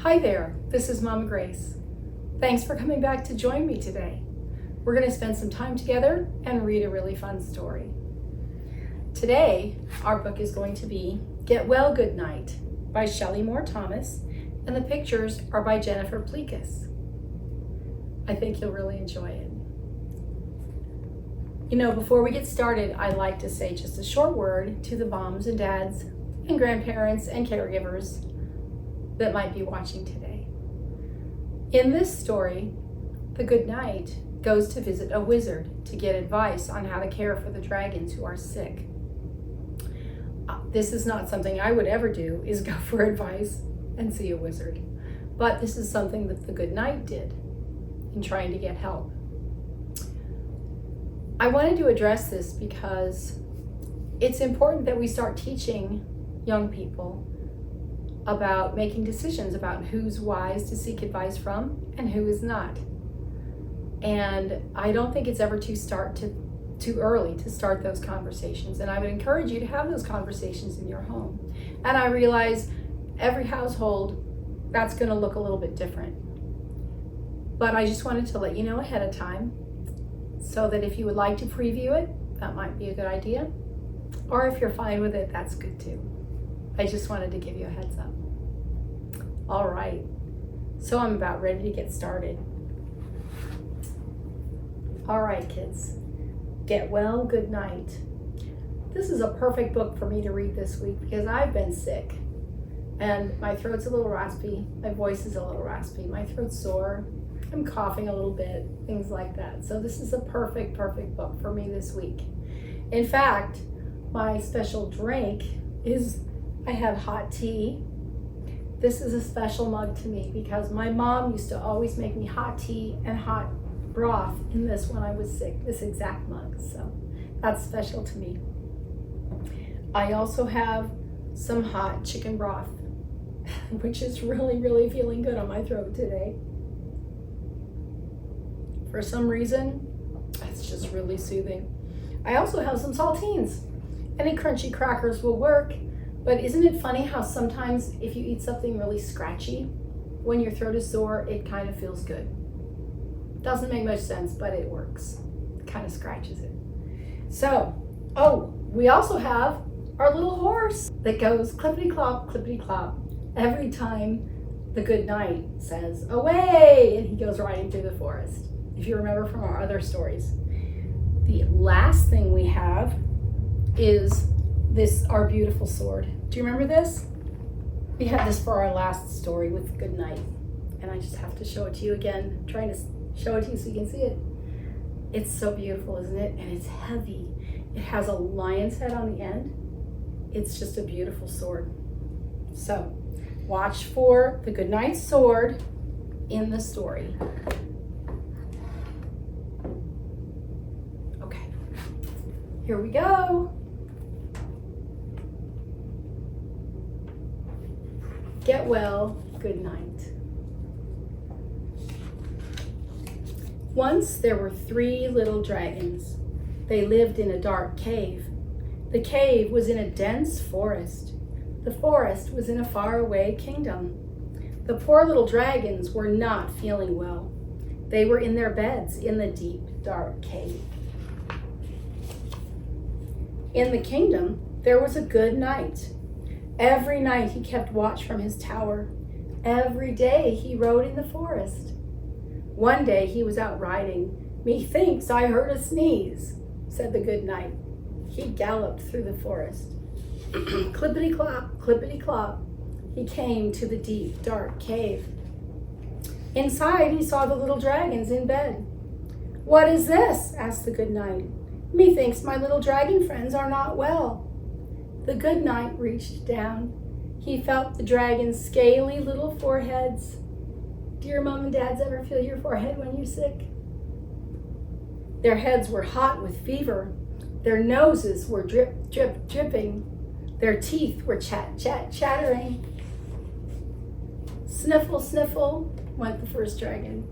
Hi there, this is Momma Grace. Thanks for coming back to join me today. We're going to spend some time together and read a really fun story. Today, our book is going to be Get Well, Good Night by Shelley Thomas, and the pictures are by Jennifer Plekas. I think you'll really enjoy it. You know, before we get started, I'd like to say just a short word to the moms and dads and grandparents and caregivers that might be watching today. In this story, the good night goes to visit a wizard to get advice on how to care for the dragons who are sick. This is not something I would ever do, is go for advice and see a wizard. But this is something that the good night did in trying to get help. I wanted to address this because it's important that we start teaching young people about making decisions about who's wise to seek advice from and who is not. And I don't think it's ever too early to start those conversations. And I would encourage you to have those conversations in your home. And I realize every household, that's going to look a little bit different. But I just wanted to let you know ahead of time so that if you would like to preview it, that might be a good idea. Or if you're fine with it, that's good too. I just wanted to give you a heads up. All right, so I'm about ready to get started. All right, kids, get well, good night. This is a perfect book for me to read this week because I've been sick and my throat's a little raspy, my voice is a little raspy, my throat's sore, I'm coughing a little bit, things like that. So this is a perfect book for me this week. In fact, my special drink is I have hot tea. This is a special mug to me because my mom used to always make me hot tea and hot broth in this when I was sick, this exact mug. So that's special to me. I also have some hot chicken broth, which is really feeling good on my throat today. For some reason, it's just really soothing. I also have some saltines. Any crunchy crackers will work. But isn't it funny how sometimes if you eat something really scratchy, when your throat is sore, it kind of feels good. Doesn't make much sense, but it works. It kind of scratches it. So, we also have our little horse that goes clippity-clop, clippity-clop every time the good night says, away, and he goes riding through the forest, if you remember from our other stories. The last thing we have is our beautiful sword. Do you remember this? We had this for our last story with good night. And I just have to show it to you again. I'm trying to show it to you so you can see it. It's so beautiful, isn't it? And it's heavy. It has a lion's head on the end. It's just a beautiful sword. So watch for the good night sword in the story. Okay, here we go. Get well, good night. Once there were 3 little dragons. They lived in a dark cave. The cave was in a dense forest. The forest was in a faraway kingdom. The poor little dragons were not feeling well. They were in their beds in the deep, dark cave. In the kingdom, there was a good night. Every night he kept watch from his tower. Every day he rode in the forest. One day he was out riding. Methinks I heard a sneeze, said the good night. He galloped through the forest. Clippity-clop, clippity-clop, he came to the deep, dark cave. Inside he saw the little dragons in bed. What is this? Asked the good night. Methinks my little dragon friends are not well. The good night reached down. He felt the dragon's scaly little foreheads. Do your mom and dads ever feel your forehead when you're sick? Their heads were hot with fever. Their noses were drip, drip, dripping. Their teeth were chat, chat, chattering. Sniffle, sniffle, went the first dragon.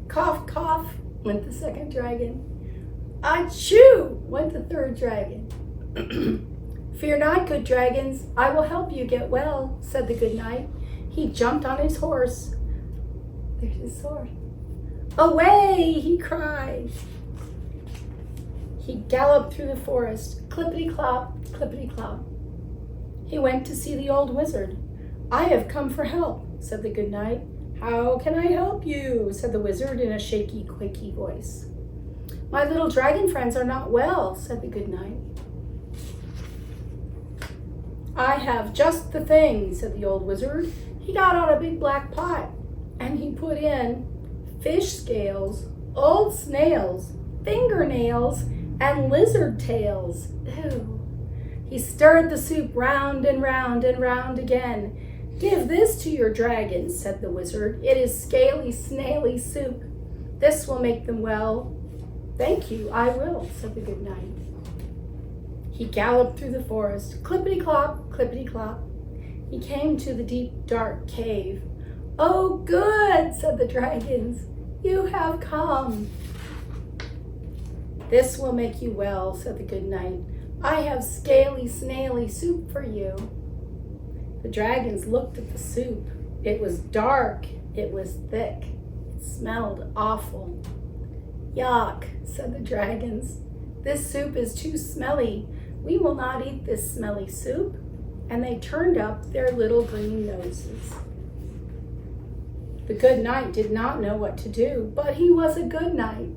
Cough, cough, went the second dragon. Achoo, went the third dragon. Fear not, good dragons, I will help you get well, said the good knight. He jumped on his horse. There's his sword. Away, he cried. He galloped through the forest, clippity-clop, clippity-clop. He went to see the old wizard. I have come for help, said the good knight. How can I help you? Said the wizard in a shaky, quaky voice. My little dragon friends are not well, said the good knight. I have just the thing, said the old wizard. He got out a big black pot, and he put in fish scales, old snails, fingernails, and lizard tails. Ew. He stirred the soup round and round and round again. Give this to your dragons, said the wizard. It is scaly, snaily soup. This will make them well. Thank you, I will, said the good knight. He galloped through the forest, clippity-clop, clippity-clop. He came to the deep, dark cave. Oh, good, said the dragons. You have come. This will make you well, said the good knight. I have scaly, snaily soup for you. The dragons looked at the soup. It was dark. It was thick. It smelled awful. Yuck, said the dragons. This soup is too smelly. We will not eat this smelly soup. And they turned up their little green noses. The good knight did not know what to do, but he was a good knight.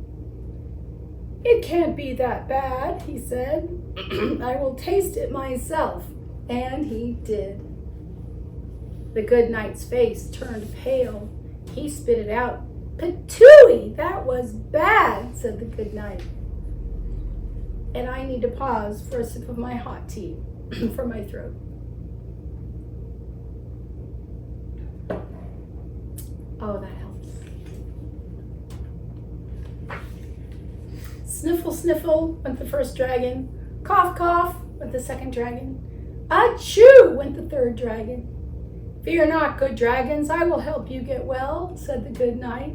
It can't be that bad, he said. I will taste it myself. And he did. The good knight's face turned pale. He spit it out. Patooey, that was bad, said the good knight. And I need to pause for a sip of my hot tea for my throat. Oh, that helps. Sniffle, sniffle, went the first dragon. Cough, cough, went the second dragon. Achoo, went the third dragon. Fear not, good dragons, I will help you get well, said the good knight.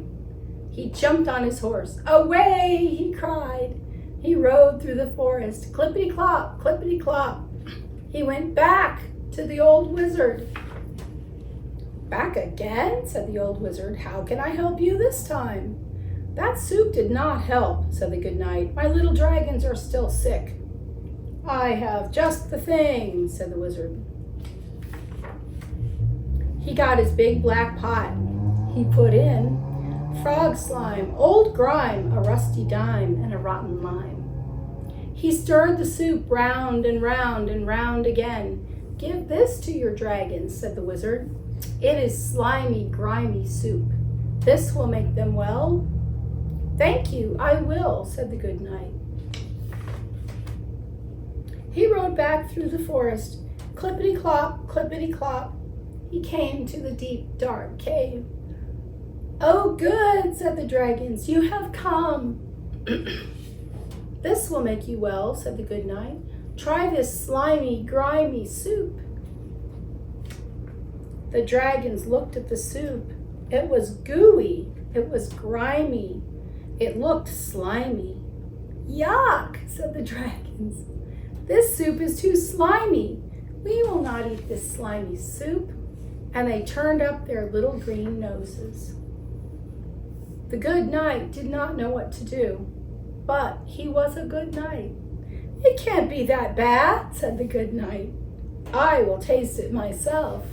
He jumped on his horse. Away, he cried. He rode through the forest, clippity-clop, clippity-clop. He went back to the old wizard. Back again, said the old wizard. How can I help you this time? That soup did not help, said the good knight. My little dragons are still sick. I have just the thing, said the wizard. He got his big black pot. He put in frog slime, old grime, a rusty dime, and a rotten lime. He stirred the soup round and round and round again. Give this to your dragons, said the wizard. It is slimy, grimy soup. This will make them well. Thank you, I will, said the good knight. He rode back through the forest, clippity-clop, clippity-clop. He came to the deep, dark cave. Oh, good, said the dragons, you have come. This will make you well, said the good knight. Try this slimy, grimy soup. The dragons looked at the soup. It was gooey. It was grimy. It looked slimy. Yuck, said the dragons. This soup is too slimy. We will not eat this slimy soup. And they turned up their little green noses. The good knight did not know what to do, but he was a good knight. It can't be that bad, said the good knight. I will taste it myself.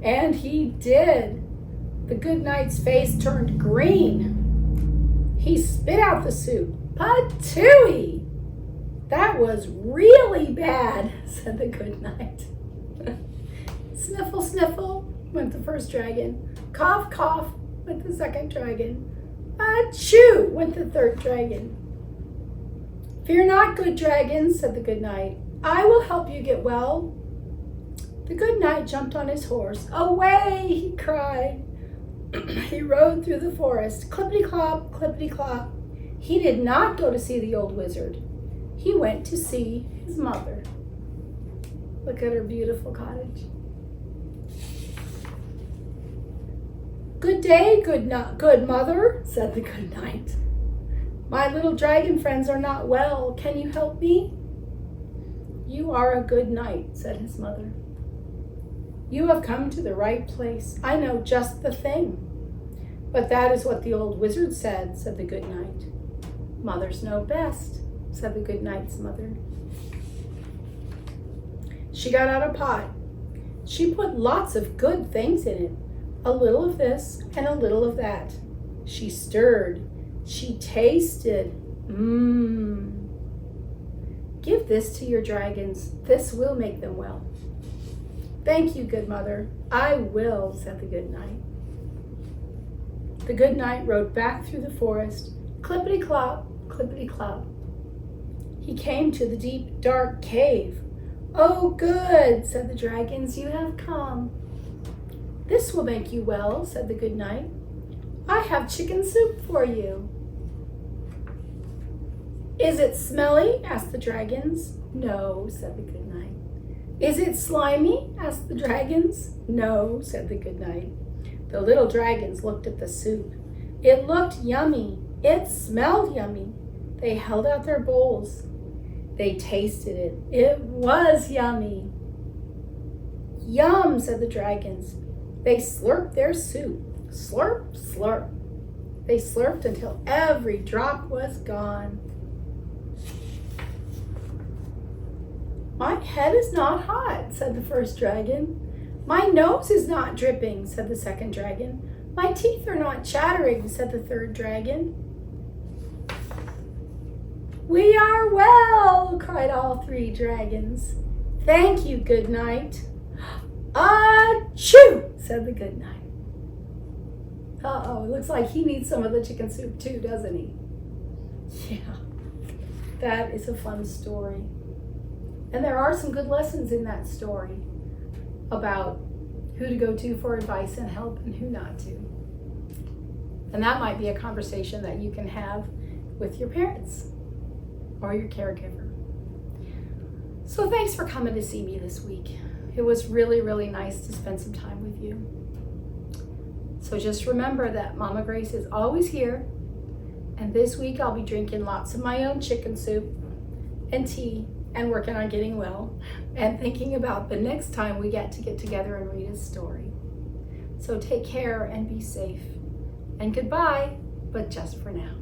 And he did. The good knight's face turned green. He spit out the soup. Patooey! That was really bad, said the good knight. Sniffle, sniffle, went the first dragon. Cough, cough, went the second dragon. Achoo, went the third dragon. Fear not, good dragons, said the good knight. I will help you get well. The good knight jumped on his horse. Away, he cried. He rode through the forest, clippity-clop, clippity-clop. He did not go to see the old wizard. He went to see his mother. Look at her beautiful cottage. Good day, good mother, said the good knight. My little dragon friends are not well. Can you help me? You are a good knight, said his mother. You have come to the right place. I know just the thing. But that is what the old wizard said the good knight. Mothers know best, said the good knight's mother. She got out a pot. She put lots of good things in it, a little of this and a little of that. She stirred. She tasted. Give this to your dragons. This will make them well. Thank you, good mother. I will, said the good knight. The good knight rode back through the forest, clippity-clop, clippity-clop. He came to the deep, dark cave. Oh, good, said the dragons, you have come. This will make you well, said the good knight. I have chicken soup for you. Is it smelly? Asked the dragons. No, said the good knight. Is it slimy? Asked the dragons. No, said the good knight. The little dragons looked at the soup. It looked yummy. It smelled yummy. They held out their bowls. They tasted it. It was yummy. Yum, said the dragons. They slurped their soup. Slurp, slurp. They slurped until every drop was gone. My head is not hot, said the first dragon. My nose is not dripping, said the second dragon. My teeth are not chattering, said the third dragon. We are well, cried all three dragons. Thank you, good knight. Achoo, said the good knight. Uh-oh, it looks like he needs some of the chicken soup too, doesn't he? Yeah, that is a fun story. And there are some good lessons in that story about who to go to for advice and help and who not to. And that might be a conversation that you can have with your parents or your caregiver. So thanks for coming to see me this week. It was really, really nice to spend some time with you. So just remember that Momma Grace is always here. And this week I'll be drinking lots of my own chicken soup and tea and working on getting well and thinking about the next time we get together and read a story. So take care and be safe. And goodbye, but just for now.